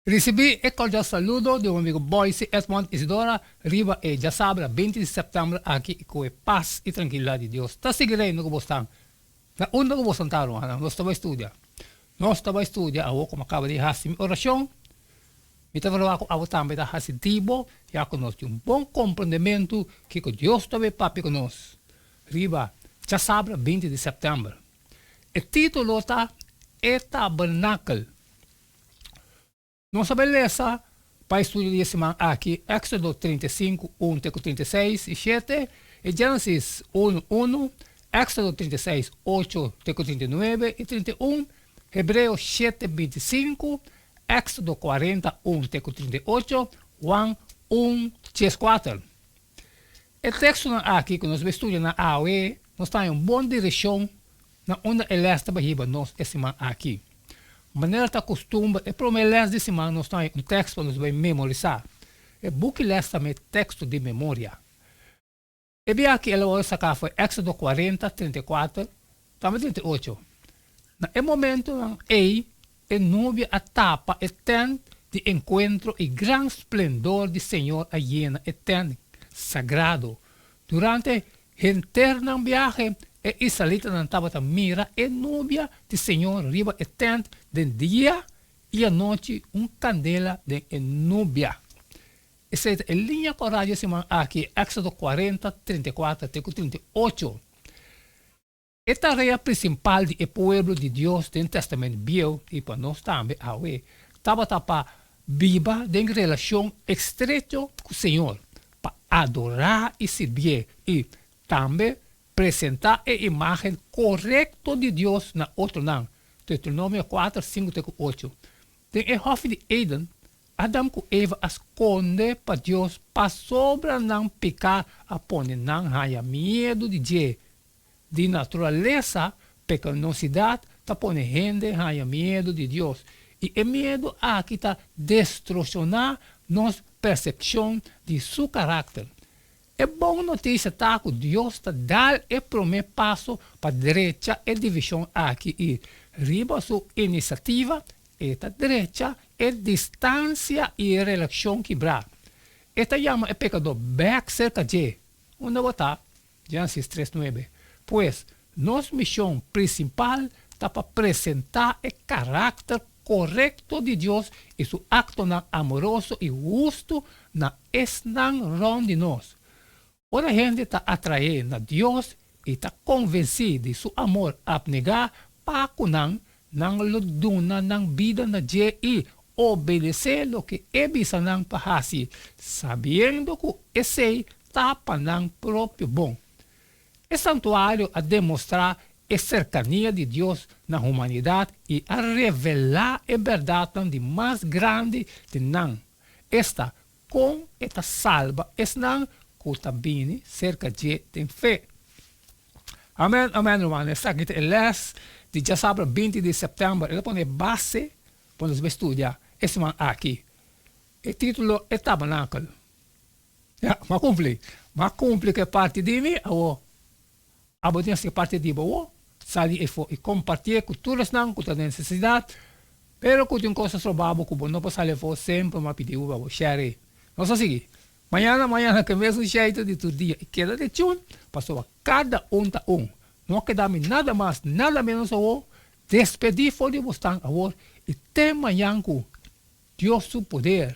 Recibí el cordial saludo de un amigo Boise Edmond Isidora Riva e ya sabe, 20 de setembro aqui com paz e tranquilidade de Deus. Está seguindo no que você está? Na onda que você está, nós estamos a estudar. Nós estamos a estudar, como acaba de fazer oração, me estava falando com a também da Hasidibo, já conosco um bom compreendimento que Deus também papi conosco. Riva, já sabe, 20 de setembro. O título está E Tabernáculo. Nós sabemos ler para estudar esse semana aqui, Éxodo 35, 1, 36 e 7, e Gênesis 1, 1, Éxodo 36, 8, 39 e 31, Hebreus 7, 25, Éxodo 41, 38, Juan 1, 4. O texto aqui que nós estudamos na AOE, nós está em uma boa direção na onde ele está para nós esse semana aqui. Maneira está costumbre, e para mês de semana nós temos um texto para nos memorizar. E book leste também texto de memória. E bem aqui ele vai sacar foi Éxodo 40, 34, também 38. No momento em a nuvem atapa o tent de encontro e grande esplendor do Senhor a llena o tent sagrado. Durante o interno viagem, e israelita não estava a mira a nuvem do Senhor riba o tent de dia e a noite candela de nuvem. Essa é a linha coragem aqui, Éxodo 40, 34, 38. A tarefa principal do povo de Deus no Testamento Velho e para nós também, estava para viver em relação estreita com o Senhor, para adorar e servir e também apresentar a imagem correta de Deus na outro não. Deuteronômio 4, 5, 8. Tem o hof de Eden, Adam com Eva esconde para Deus para sobre não pecar a pôr não haya medo de Deus. De natureza, pecaminosidade, está pondo gente haya medo de Deus. E o medo aqui está destruindo nossa percepção de seu caráter. É boa notícia tá que Deus está dando o primeiro passo para a direita e divisão aqui e riba sua iniciativa e a direita é distância e relação quebrada. Esta chama o pecador back cerca de onde botar Gênesis 3:9. Pois nossa missão principal está para apresentar o caráter correto de Deus e seu acto amoroso e justo na esnang de nós. Ora a gente está atraída a Deus e está convencida de seu amor abnegar para que não luduna não vida na dia e obedecer o que é bisa não para fazer, sabendo que esse está para não próprio bom. O santuário a demonstrar a cercania de Deus na humanidade e a revelar a verdade de mais grande de não. Esta com esta salva, esta não que também cerca de tem fé. Amém, amém, irmão. Esta aqui é les de já sabe 20 de setembro. Ele põe base para nos estudar. Esse man aqui. O título é Tabernáculo. Mas cumpre que parte de mim, a botinha que parte de mim, sabe e compartilhar com todos não com a necessidade, pero com uma coisa provável que não posso levar sempre uma pedir para share. Nós assim, amanhã que mesmo jeito de todo dia e queda de tchun, passou a cada tá não queda nada mais, nada menos despedir for de você agora e tem amanhã com Deus seu poder